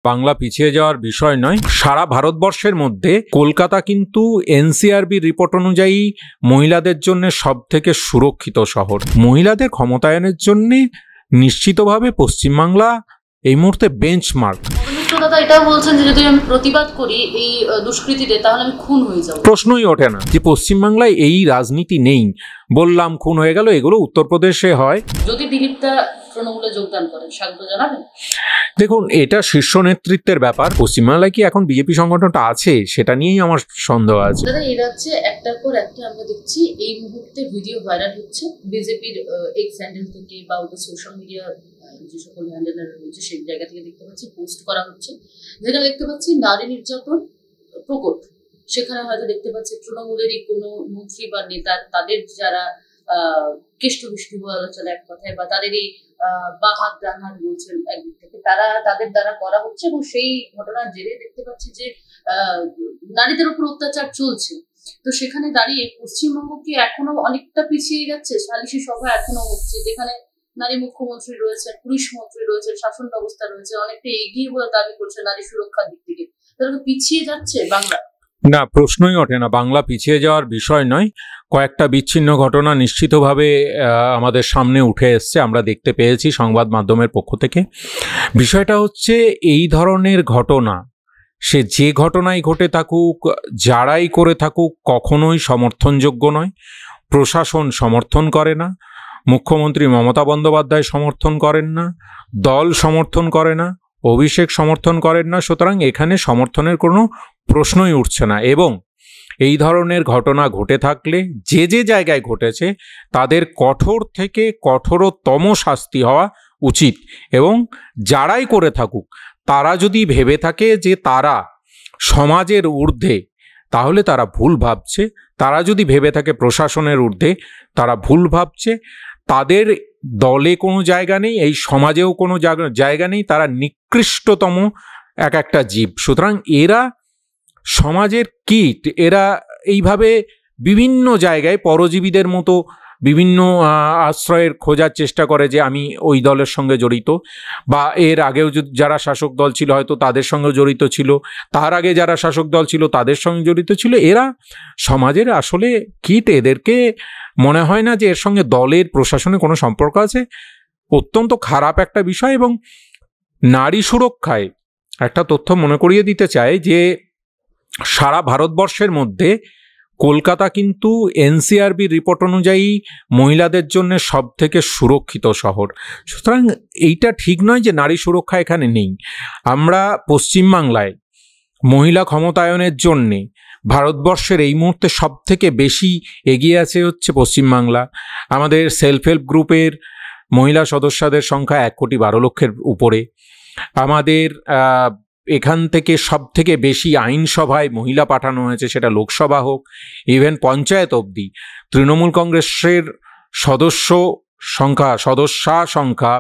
বাংলা পিছিয়ে যাওয়ার বিষয় নয়, সারা ভারতবর্ষের মধ্যে কলকাতা কিন্তু এনসিআরবির রিপোর্ট অনুযায়ী মহিলাদের জন্য সবথেকে সুরক্ষিত শহর। মহিলাদের ক্ষমতায়নের জন্য নিশ্চিতভাবে পশ্চিমবাংলা এই মুহূর্তে বেঞ্চমার্ক। দাদা এটাও বলছেন যে যদি আমি প্রতিবাদ করি এই দুষ্কৃতীদের তাহলে আমি খুন হয়ে যাব। প্রশ্নই ওঠে না যে পশ্চিমবাংলায় এই রাজনীতি নেই। বললাম খুন হয়ে গেল, এগুলো উত্তরপ্রদেশে হয়। যদি দিলীপদা তৃণমূলে যোগদান করেন স্বাগত জানাবেন? দেখুন, এটা শীর্ষ নেতৃত্বের ব্যাপার। পশ্চিমবাংলায় কি এখন বিজেপি সংগঠনটা আছে সেটা নিয়েই আমার সন্দেহ আছে। দাদা এই রাজ্যে একটার পর একটা আমরা দেখছি এই মুহূর্তে ভিডিও ভাইরাল হচ্ছে বিজেপির এক্স হ্যান্ডেল থেকে বা ওদের সোশ্যাল মিডিয়া যে সকল হ্যান্ডেলার রয়েছে সেই জায়গা থেকে দেখতে পাচ্ছি পোস্ট করা হচ্ছে, যেখানে দেখতে পাচ্ছি নারী নির্যাতন প্রকট। সেখানে হয়তো দেখতে পাচ্ছি তৃণমূলেরই কোনো মন্ত্রী বা নেতা তাদের যারা কেষ্টবিষ্টি বলা চলে এক কথায়, বা তাদেরই বাহাত ডানহাত বলছেন একদিক থেকে, তারা তাদের দ্বারা করা হচ্ছে এবং সেই ঘটনার জেরে দেখতে পাচ্ছি যে নারীদের উপর অত্যাচার চলছে। তো সেখানে দাঁড়িয়ে পশ্চিমবঙ্গ কি এখনো অনেকটা পিছিয়ে যাচ্ছে? সালিশি সভা এখনো হচ্ছে, যেখানে নারী মুখ্যমন্ত্রী রয়েছেন, পুলিশ মন্ত্রী রয়েছেন, শাসন ব্যবস্থা রয়েছে, অনেকটা এগিয়ে বলে দাবি করছে নারী সুরক্ষার দিক থেকে। তাহলে পিছিয়ে যাচ্ছে বাংলা? না, প্রশ্নই ওঠে না। বাংলা পিছিয়ে যাওয়ার বিষয় নয়। কয়েকটা বিচ্ছিন্ন ঘটনা নিশ্চিতভাবে আমাদের সামনে উঠে এসছে, আমরা দেখতে পেয়েছি সংবাদ মাধ্যমের পক্ষ থেকে। বিষয়টা হচ্ছে এই ধরনের ঘটনা সে যে ঘটনাই ঘটে থাকুক, যারাই করে থাকুক, কখনোই সমর্থনযোগ্য নয়। প্রশাসন সমর্থন করে না, মুখ্যমন্ত্রী মমতা বন্দ্যোপাধ্যায় সমর্থন করেন না, দল সমর্থন করে না, অভিষেক সমর্থন করেন না। সুতরাং এখানে সমর্থনের কোনো প্রশ্নই উঠছে না। এবং এই ধরনের ঘটনা ঘটে থাকলে যে যে জায়গায় ঘটেছে তাদের কঠোর থেকে কঠোরতম শাস্তি হওয়া উচিত। এবং যারাই করে থাকুক তারা যদি ভেবে থাকে যে তারা সমাজের ঊর্ধ্বে, তাহলে তারা ভুল ভাবছে। তারা যদি ভেবে থাকে প্রশাসনের ঊর্ধ্বে, তারা ভুল ভাবছে। তাদের দলে কোনো জায়গা নেই, এই সমাজেও কোনো জায়গা নেই। তারা নিকৃষ্টতম একটা জীব। সুতরাং এরা সমাজের কীট। এরা এইভাবে বিভিন্ন জায়গায় পরজীবীদের মতো বিভিন্ন আশ্রয়ের খোঁজার চেষ্টা করে যে আমি ওই দলের সঙ্গে জড়িত, বা এর আগেও যারা শাসক দল ছিল হয়তো তাদের সঙ্গে জড়িত ছিল, তার আগে যারা শাসক দল ছিল তাদের সঙ্গে জড়িত ছিল। এরা সমাজের আসলে কীট। এদেরকে মনে হয় না যে এর সঙ্গে দলের প্রশাসনের কোনো সম্পর্ক আছে। অত্যন্ত খারাপ একটা বিষয়। এবং নারী সুরক্ষায় একটা তথ্য মনে করিয়ে দিতে চাই যে সারা ভারতবর্ষের মধ্যে কলকাতা কিন্তু এনসিআরবির রিপোর্ট অনুযায়ী মহিলাদের জন্য সবথেকে সুরক্ষিত শহর। সুতরাং এইটা ঠিক নয় যে নারী সুরক্ষা এখানে নেই। আমরা পশ্চিমবাংলায় মহিলা ক্ষমতায়নের জন্যে ভারতবর্ষের এই মুহূর্তে সবথেকে বেশি এগিয়ে আছে হচ্ছে পশ্চিমবাংলা। আমাদের সেলফ হেল্প গ্রুপের মহিলা সদস্যদের সংখ্যা 1,12,00,000-এর উপরে। আমাদের এখান থেকে সবথেকে বেশি আইনসভায় মহিলা পাঠানো হয়েছে, সেটা লোকসভা হোক, ইভেন পঞ্চায়েত অবধি। তৃণমূল কংগ্রেসের সদস্যা সংখ্যা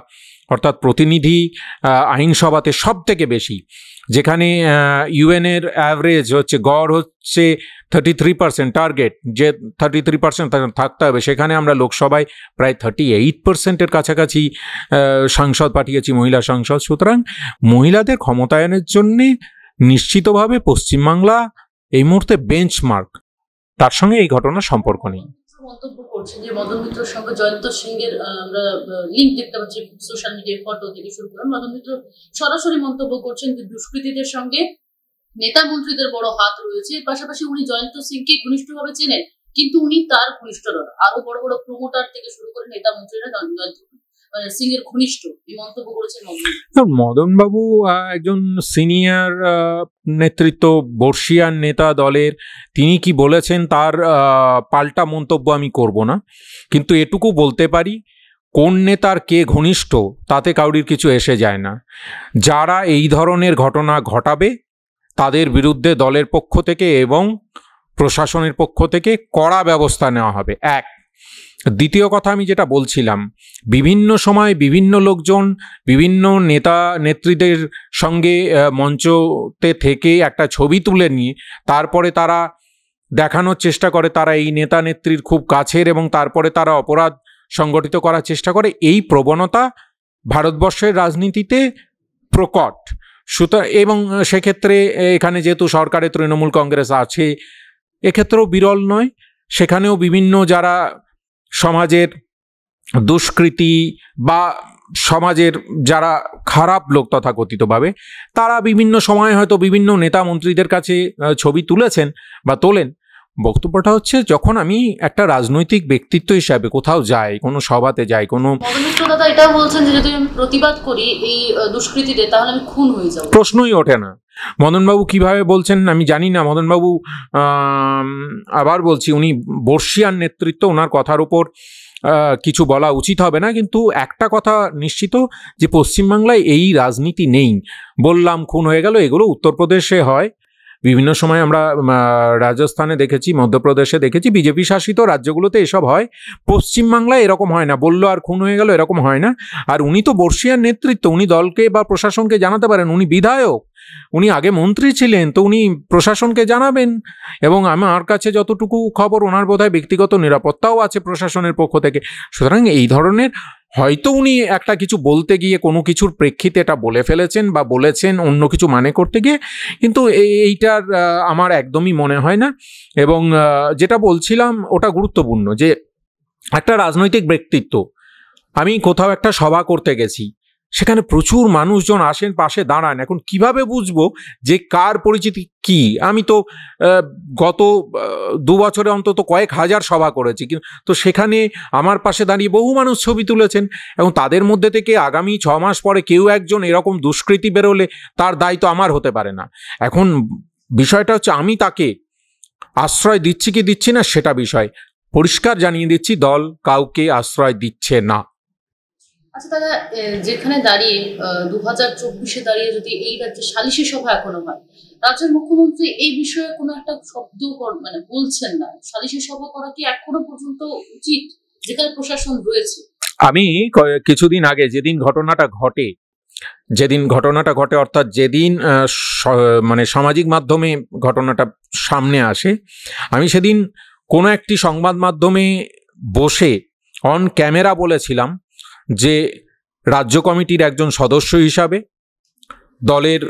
অর্থাৎ প্রতিনিধি আইনসভাতে সবথেকে বেশি, যেখানে ইউএনের অ্যাভারেজ হচ্ছে, গড় হচ্ছে 33% টার্গেট, যে 33% থাকতে হবে, সেখানে আমরা লোকসভায় প্রায় 38%-এর কাছাকাছি সাংসদ পাঠিয়েছি, মহিলা সাংসদ। সুতরাং মহিলাদের ক্ষমতায়নের জন্যে নিশ্চিতভাবে পশ্চিমবাংলা এই মুহূর্তে বেঞ্চমার্ক। তার সঙ্গে এই ঘটনার সম্পর্ক নেই। মন্তব্য করছেন যে মদন মিত্রর সঙ্গে জয়ন্ত সিং এর আমরা লিঙ্ক দেখতে পাচ্ছি সোশ্যাল মিডিয়ায়, ফটো থেকে শুরু করে। মদন মিত্র সরাসরি মন্তব্য করছেন যে দুষ্কৃতীদের সঙ্গে নেতা মন্ত্রীদের বড় হাত রয়েছে। পাশাপাশি উনি জয়ন্ত সিংকে ঘনিষ্ঠভাবে চেনেন, কিন্তু উনি তার ঘনিষ্ঠ নন। আরো বড় বড় প্রমোটার থেকে শুরু করে নেতা মন্ত্রীরা জয়ন্ত সিং এর ঘনিষ্ঠ, এই মন্তব্য করেছেন মদন বাবু। একজন সিনিয়র নেতৃত্ব, বর্ষিয়ান নেতা দলের। তিনি কি বলেছেন তার পাল্টা মন্তব্য আমি করব না, কিন্তু এটুকু বলতে পারি কোন নেতার কে ঘনিষ্ঠ তাতে কাউরির কিছু এসে যায় না। যারা এই ধরনের ঘটনা ঘটাবে তাদের বিরুদ্ধে দলের পক্ষ থেকে এবং প্রশাসনের পক্ষ থেকে কড়া ব্যবস্থা নেওয়া হবে। এক। দ্বিতীয় কথা, আমি যেটা বলছিলাম, বিভিন্ন সময় বিভিন্ন লোকজন বিভিন্ন নেতা নেত্রীদের সঙ্গে মঞ্চতে থেকে একটা ছবি তুলে নিয়ে তারপরে তারা দেখানোর চেষ্টা করে তারা এই নেতা নেত্রীর খুব কাছের, এবং তারপরে তারা অপরাধ সংগঠিত করার চেষ্টা করে। এই প্রবণতা ভারতবর্ষের রাজনীতিতে প্রকট। সুতরাং এবং সেক্ষেত্রে এখানে যেহেতু সরকারে তৃণমূল কংগ্রেস আছে, এক্ষেত্রেও বিরল নয়, সেখানেও বিভিন্ন যারা সমাজের দুষ্কৃতী বা সমাজের যারা খারাপ লোক তথাকথিতভাবে, তারা বিভিন্ন সময় হয়তো বিভিন্ন নেতা মন্ত্রীদের কাছে ছবি তুলেছেন বা তোলেন। বক্তব্যটা হচ্ছে, যখন আমি একটা রাজনৈতিক ব্যক্তিত্ব হিসাবে কোথাও যাই, কোনো সভাতে যাই, কোনো দাদা এটাও বলছেন যে যদি আমি প্রতিবাদ করি এই দুষ্কৃতীদের, তাহলে আমি খুন হয়ে যাব, প্রশ্নই ওঠে না। মদনবাবু কিভাবে বলছেন আমি জানি না। মদনবাবু আবার বলছি, উনি বর্ষিয়ান নেতৃত্ব, ওনার কথার উপর কিছু বলা উচিত হবে না, কিন্তু একটা কথা নিশ্চিত যে পশ্চিমবাংলায় এই রাজনীতি নেই। বললাম খুন হয়ে গেল, এগুলো উত্তরপ্রদেশে হয়, বিভিন্ন সময় আমরা রাজস্থানে দেখেছি, মধ্যপ্রদেশে দেখেছি, বিজেপি শাসিত রাজ্যগুলোতে এসব হয়। পশ্চিমবাংলায় এরকম হয় না, বললো আর খুন হয়ে গেল, এরকম হয় না। আর উনি তো বর্ষিয়ার নেতৃত্ব, উনি দলকে বা প্রশাসনকে জানাতে পারেন, উনি বিধায়ক, উনি আগে মন্ত্রী ছিলেন, তো উনি প্রশাসনকে জানাবেন। এবং আমার কাছে যতটুকু খবর, ওনার বোধহয় ব্যক্তিগত নিরাপত্তাও আছে প্রশাসনের পক্ষ থেকে। সুতরাং এই ধরনের হয়তো উনি একটা কিছু বলতে গিয়ে কোনো কিছুর প্রেক্ষিতে এটা বলে ফেলেছেন বা বলেছেন অন্য কিছু মানে করতে গিয়ে, কিন্তু এইটার আমার একদমই মনে হয় না। এবং যেটা বলছিলাম ওটা গুরুত্বপূর্ণ, যে একটা রাজনৈতিক ব্যক্তিত্ব, আমি কোথাও একটা সভা করতে গেছি, সেখানে প্রচুর মানুষজন আসেন, পাশে দাঁড়ান, এখন কিভাবে বুঝবো যে কার পরিচিতি কি? আমি তো গত 2 বছরে অন্তত কয়েক হাজার সভা করেছি, তো সেখানে আমার পাশে দাঁড়িয়ে বহু মানুষ ছবি তুলেছেন, এবং তাদের মধ্যে থেকে আগামী 6 মাস পরে কেউ একজন এরকম দুষ্কৃতী বেরোলে তার দায়িত্ব আমার হতে পারে না। এখন বিষয়টা হচ্ছে, আমি তাকে আশ্রয় দিচ্ছি কি দিচ্ছি না সেটা বিষয়। পরিষ্কার জানিয়ে দিচ্ছি, দল কাউকে আশ্রয় দিচ্ছে না। আচ্ছা দাদা, যেখানে দাঁড়িয়ে 2024-এ দাঁড়িয়ে যদি এই রাজ্যে সালিশি সভা এখনো হয়, রাজ্যের মুখ্যমন্ত্রী এই বিষয়ে কোনো একটা শব্দ মানে বলছেন না। সালিশি সভা করা কি এখনো পর্যন্ত উচিত যেখানে প্রশাসন রয়েছে? আমি কিছুদিন আগে যেদিন ঘটনাটা ঘটে অর্থাৎ যেদিন মানে সামাজিক মাধ্যমে ঘটনাটা সামনে আসে, আমি সেদিন কোনো একটি সংবাদ মাধ্যমে বসে অন ক্যামেরা বলেছিলাম যে রাজ্য কমিটির একজন সদস্য হিসাবে, দলের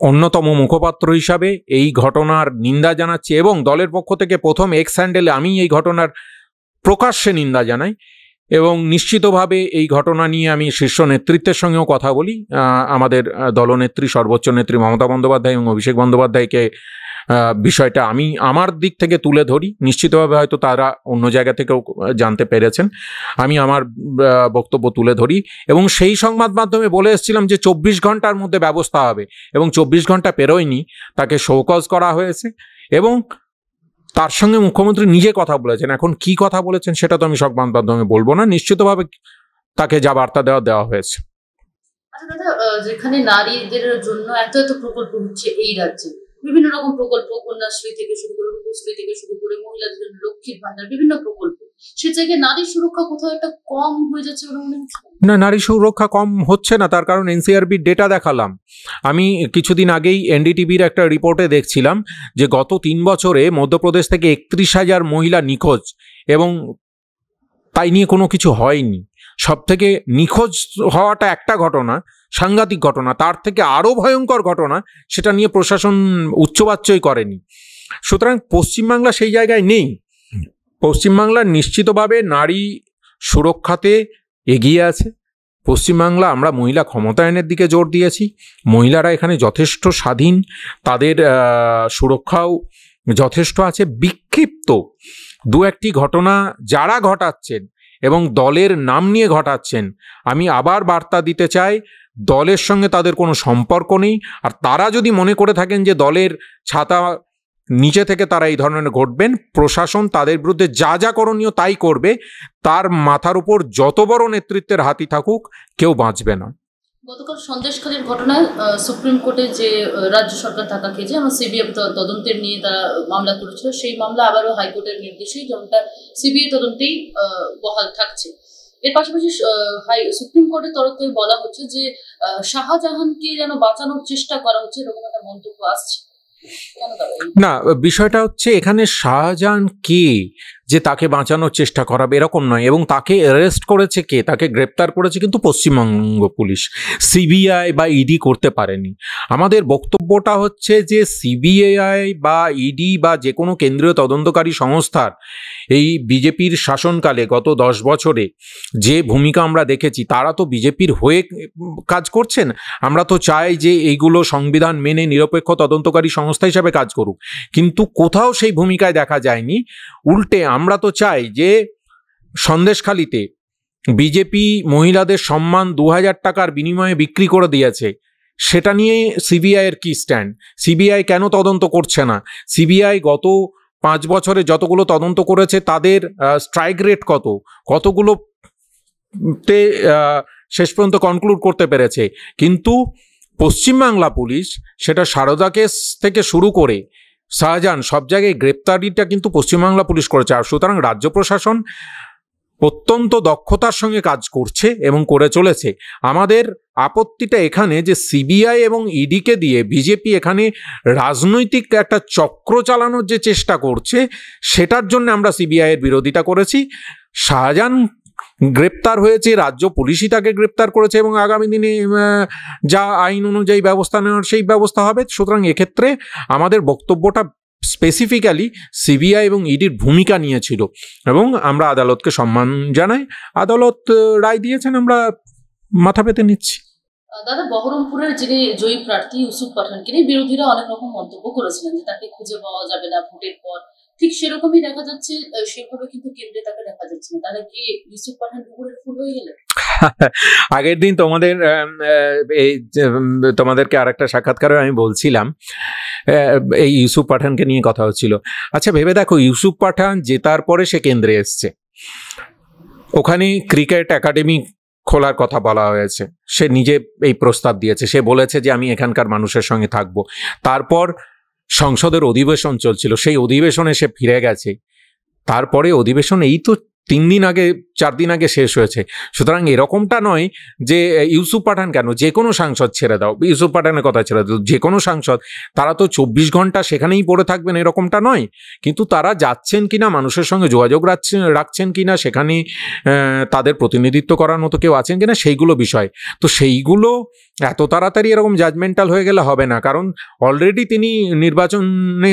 অন্যতম মুখপাত্র হিসাবে এই ঘটনার নিন্দা জানাচ্ছি, এবং দলের পক্ষ থেকে প্রথম এক্স হ্যান্ডেলে আমি এই ঘটনার প্রকাশ্যে নিন্দা জানাই। এবং নিশ্চিতভাবে এই ঘটনা নিয়ে আমি শীর্ষ নেতৃত্বের সঙ্গেও কথা বলি। আমাদের দলনেত্রী, সর্বোচ্চ নেত্রী মমতা বন্দ্যোপাধ্যায় এবং অভিষেক বন্দ্যোপাধ্যায়কে বিষয়টা আমি আমার দিক থেকে তুলে ধরি। নিশ্চিতভাবে হয়তো তারা অন্য জায়গা থেকেও জানতে পেরেছেন, আমি আমার বক্তব্য তুলে ধরি। এবং সেই সংবাদ মাধ্যমে বলে এসেছিলাম যে 24 ঘন্টার মধ্যে ব্যবস্থা হবে, এবং 24 ঘন্টা পেরোয়নি, তাকে শোকজ করা হয়েছে, এবং তার সঙ্গে মুখ্যমন্ত্রী নিজে কথা বলেছেন। এখন কি কথা বলেছেন সেটা তো আমি সংবাদ মাধ্যমে বলবো না, নিশ্চিতভাবে তাকে যা বার্তা দেওয়া হয়েছে। আচ্ছা দাদা, যেখানে নারীদের জন্য এত এত প্রকল্প হচ্ছে এই রাজ্যে, বিভিন্ন রকম প্রকল্প, কন্যাশ্রী থেকে শুরু করে রূপশ্রী থেকে শুরু করে মহিলাদের জন্য লক্ষ্মীর ভান্ডার, বিভিন্ন প্রকল্প, সে জায়গায় নারী সুরক্ষা কোথাও একটা কম হয়ে যাচ্ছে বলে মনে হচ্ছে? না, নারী সুরক্ষা কম হচ্ছে না, তার কারণ এনসিআরবির ডেটা দেখালাম। আমি কিছুদিন আগেই এনডিটিভির একটা রিপোর্টে দেখছিলাম যে গত 3 বছরে মধ্যপ্রদেশ থেকে 31,000 মহিলা নিখোঁজ, এবং তাই নিয়ে কোনো কিছু হয়নি। সব থেকে নিখোঁজ হওয়াটা একটা ঘটনা, সাংঘাতিক ঘটনা, তার থেকে আরও ভয়ঙ্কর ঘটনা, সেটা নিয়ে প্রশাসন উচ্চবাচ্যই করেনি। সুতরাং পশ্চিমবাংলা সেই জায়গায় নেই। পশ্চিমবাংলা নিশ্চিতভাবে নারী সুরক্ষাতে এগিয়ে আছে। পশ্চিমবাংলা, আমরা মহিলা ক্ষমতায়নের দিকে জোর দিয়েছি, মহিলারা এখানে যথেষ্ট স্বাধীন, তাদের সুরক্ষাও যথেষ্ট আছে। বিক্ষিপ্ত 2-1টি ঘটনা যারা ঘটাচ্ছেন এবং দলের নাম নিয়ে ঘটাচ্ছেন, আমি আবার বার্তা দিতে চাই, দলের সঙ্গে তাদের কোনো সম্পর্ক নেই। আর তারা যদি মনে করে থাকেন যে দলের ছাতা নিচে থেকে তারা এই ধরনের ঘটবেন, প্রশাসন তাদের বিরুদ্ধে যা যা করণীয় তাই করবে, তার মাথার উপর যত বড় নেতৃত্বের হাতি থাকুক, কেউ বাঁচবে না। গতকাল সন্দেশখালীর ঘটনায় সুপ্রিম কোর্টে যে রাজ্য সরকার থাকাকে যে আমার সিবিআই তদন্তের নিয়ে তারা মামলা করেছিল, সেই মামলা আবারও হাইকোর্টের নির্দেশেই যেমনটা সিবিআই তদন্তেই বহাল থাকছে। এর পাশাপাশি সুপ্রিম কোর্টের তরফ থেকে বলা হচ্ছে যে শাহজাহানকে যেন বাঁচানোর চেষ্টা করা হচ্ছে, এরকম একটা মন্তব্য আসছে। না, বিষয়টা হচ্ছে এখানে শাহজাহান কে, যে তাকে বাঁচানোর চেষ্টা করাবে, এরকম নয়। এবং তাকে অ্যারেস্ট করেছে কে? তাকে গ্রেপ্তার করেছে কিন্তু পশ্চিমবঙ্গ পুলিশ, সিবিআই বা ইডি করতে পারেনি। আমাদের বক্তব্যটা হচ্ছে যে সিবিআই বা ইডি বা যে কোনো কেন্দ্রীয় তদন্তকারী সংস্থার এই বিজেপির শাসনকালে গত 10 বছরে যে ভূমিকা আমরা দেখেছি, তারা তো বিজেপির হয়ে কাজ করছেন। আমরা তো চাই যে এইগুলো সংবিধান মেনে নিরপেক্ষ তদন্তকারী সংস্থা হিসাবে কাজ করুক, কিন্তু কোথাও সেই ভূমিকায় দেখা যায়নি। উল্টে আমরা তো চাই যে সন্দেশখালিতে বিজেপি মহিলাদের সম্মান 2000 টাকার বিনিময়ে বিক্রি করে দিয়েছে, সেটা নিয়ে সিবিআইয়ের কি স্ট্যান্ড? সিবিআই কেন তদন্ত করছে না? সিবিআই গত 5 বছরে যতগুলো তদন্ত করেছে তাদের স্ট্রাইক রেট কতগুলোতে শেষ পর্যন্ত কনক্লুড করতে পেরেছে। কিন্তু পশ্চিমবাংলা পুলিশ সেটা সারদা কেস থেকে শুরু করে শাহজাহান সব জায়গায় গ্রেপ্তারিটা কিন্তু পশ্চিমবাংলা পুলিশ করেছে। আর সুতরাং রাজ্য প্রশাসন অত্যন্ত দক্ষতার সঙ্গে কাজ করছে এবং করে চলেছে। আমাদের আপত্তিটা এখানে যে সিবিআই এবং ইডিকে দিয়ে বিজেপি এখানে রাজনৈতিক একটা চক্র চালানোর যে চেষ্টা করছে, সেটার জন্য আমরা সিবিআইয়ের বিরোধিতা করেছি। শাহজাহান গ্রেপ্তার হয়েছে, রাজ্য পুলিশই তাকে গ্রেপ্তার করেছে এবং আগামী দিনে যা আইন অনুযায়ী ব্যবস্থা নেওয়ার সেই ব্যবস্থা হবে। সুতরাং এক্ষেত্রে আমাদের বক্তব্যটা স্পেসিফিক্যালি সিবিআই এবং ইডির ভূমিকা নিয়েছিল এবং আমরা আদালতকে সম্মান জানাই। আদালত রায় দিয়েছেন, আমরা মাথা পেতে নিচ্ছি। দাদা, বহরমপুরের যিনি জয়ী প্রার্থী ইউসুফ পাঠানকে নিয়ে বিরোধীরা অনেক রকম মন্তব্য করেছিলেন যে তাকে খুঁজে পাওয়া যাবে না ভোটের পর। ঠিক সেরকমই দেখা যাচ্ছে, সেভাবে কিন্তু কেন্দ্রে তাকে দেখা যাচ্ছে না। তাহলে কি ইউসুফ পাঠান পুকুরের ফুল হয়ে গেলেন? আগের দিন তোমাদেরকে আরেকটা সাক্ষাৎকারে আমি বলছিলাম, এই ইউসুফ পাঠানকে নিয়ে কথা হচ্ছিল। আচ্ছা ভেবে দেখো, ইউসুফ পাঠান জেতার পরে সে কেন্দ্রে এসছে, ওখানে ক্রিকেট একাডেমি খোলার কথা বলা হয়েছে, সে নিজে এই প্রস্তাব দিয়েছে, সে বলেছে যে আমি এখানকার মানুষের সঙ্গে থাকবো। তারপর সংসদের অধিবেশন চলছিল, সেই অধিবেশনে সে ফিরে গেছে। তারপরে অধিবেশন এই তো 3 দিন আগে 4 দিন আগে শেষ হয়েছে। সুতরাং এরকমটা নয় যে ইউসুফ পাঠান কেন, যে কোনো সাংসদ ছেড়ে দাও, ইউসুফ পাঠানের কথা ছেড়ে দাও, যে কোনো সাংসদ, তারা তো 24 ঘন্টা সেখানেই পড়ে থাকবেন এরকমটা নয়। কিন্তু তারা যাচ্ছেন কিনা, মানুষের সঙ্গে যোগাযোগ রাখছেন কিনা, সেখানে তাদের প্রতিনিধিত্ব করার মতো কেউ আছেন কিনা, সেইগুলো বিষয়। তো সেইগুলো এত তাড়াতাড়ি এরকম জাজমেন্টাল হয়ে গেলে হবে না, কারণ অলরেডি তিনি নির্বাচনে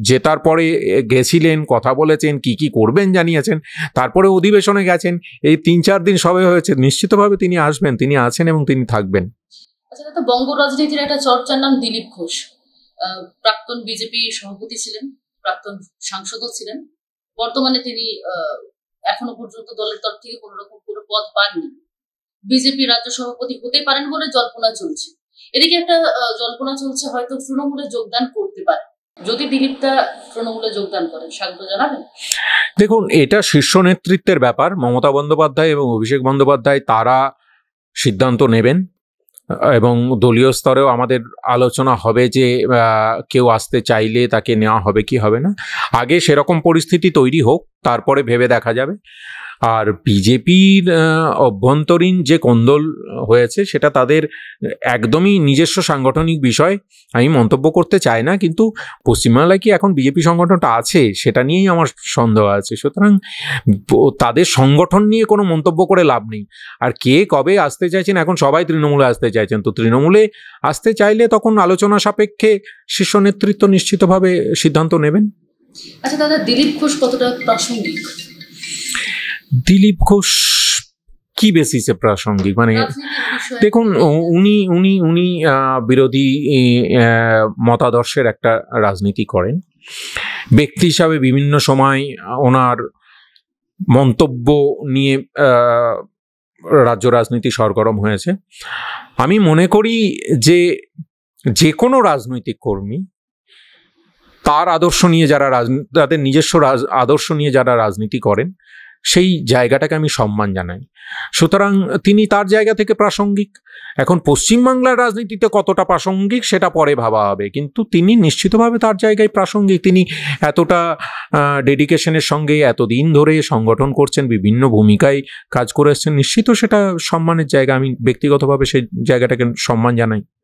জেতার পরে গেছিলেন, কথা বলেছেন, কি করবেন জানিয়েছেন, তারপরে অধিবেশনে গেছেন। এই 3-4 দিন সবে হয়েছে, নিশ্চিতভাবে তিনি আসবেন, তিনি আছেন এবং তিনি থাকবেন। আচ্ছা দাদা, বঙ্গ রাজনীতির একটা চর্চার নাম দিলীপ ঘোষ, প্রাক্তন বিজেপি সভাপতি ছিলেন, প্রাক্তন সাংসদও ছিলেন। বর্তমানে তিনি এখনো পর্যন্ত দলের তরফ থেকে কোনো রকম কোনো পদ পাননি। বিজেপি রাজ্য সভাপতি হতে পারেন বলে জল্পনা চলছে। এদিকে একটা জল্পনা চলছে হয়তো তৃণমূলে যোগদান করতে পারে। যদি দিলীপটা তৃণমূলে যোগদান করেন, স্বাগত জানাবেন? দেখুন, এটা শীর্ষ নেতৃত্বের ব্যাপার। মমতা বন্দ্যোপাধ্যায় এবং অভিষেক বন্দ্যোপাধ্যায় তারা সিদ্ধান্ত নেবেন এবং দলীয় স্তরেও আমাদের আলোচনা হবে যে কেউ আসতে চাইলে তাকে নেওয়া হবে কি হবে না। আগে সেরকম পরিস্থিতি তৈরি হোক, তারপরে ভেবে দেখা যাবে। আর বিজেপির অভ্যন্তরীণ যে কোন্দল হয়েছে সেটা তাদের একদমই নিজস্ব সাংগঠনিক বিষয়, আমি মন্তব্য করতে চাই না। কিন্তু পশ্চিমবাংলায় কি এখন বিজেপি সংগঠনটা আছে সেটা নিয়েই আমার সন্দেহ আছে। সুতরাং তাদের সংগঠন নিয়ে কোনো মন্তব্য করে লাভ নেই। আর কে কবে আসতে চাইছেন, এখন সবাই তৃণমূলে আসতে চাইছেন, তো তৃণমূলে আসতে চাইলে তখন আলোচনা সাপেক্ষে শীর্ষ নেতৃত্ব নিশ্চিতভাবে সিদ্ধান্ত নেবেন। আচ্ছা দাদা, দিলীপ ঘোষ কতটা প্রাসঙ্গিক? দিলীপ ঘোষ কি বেসিসে প্রাসঙ্গিক? মানে দেখুন, উনি বিরোধী মতাদর্শের একটা রাজনীতি করেন। ব্যক্তি হিসাবে বিভিন্ন সময় ওনার মন্তব্য নিয়ে রাজ্য রাজনীতি সরগরম হয়েছে। আমি মনে করি যে কোনো রাজনৈতিক কর্মী তার আদর্শ নিয়ে তাদের নিজস্ব আদর্শ নিয়ে যারা রাজনীতি করেন, সেই জায়গাটাকে আমি সম্মান জানাই। সুতরাং তিনি তার জায়গা থেকে প্রাসঙ্গিক। এখন পশ্চিমবাংলার রাজনীতিতে কতটা প্রাসঙ্গিক সেটা পরে ভাবা হবে, কিন্তু তিনি নিশ্চিতভাবে তার জায়গায় প্রাসঙ্গিক। তিনি এতটা ডেডিকেশনের সঙ্গে এতদিন ধরে সংগঠন করছেন, বিভিন্ন ভূমিকায় কাজ করে এসছেন, নিশ্চিত সেটা সম্মানের জায়গা। আমি ব্যক্তিগতভাবে সেই জায়গাটাকে সম্মান জানাই।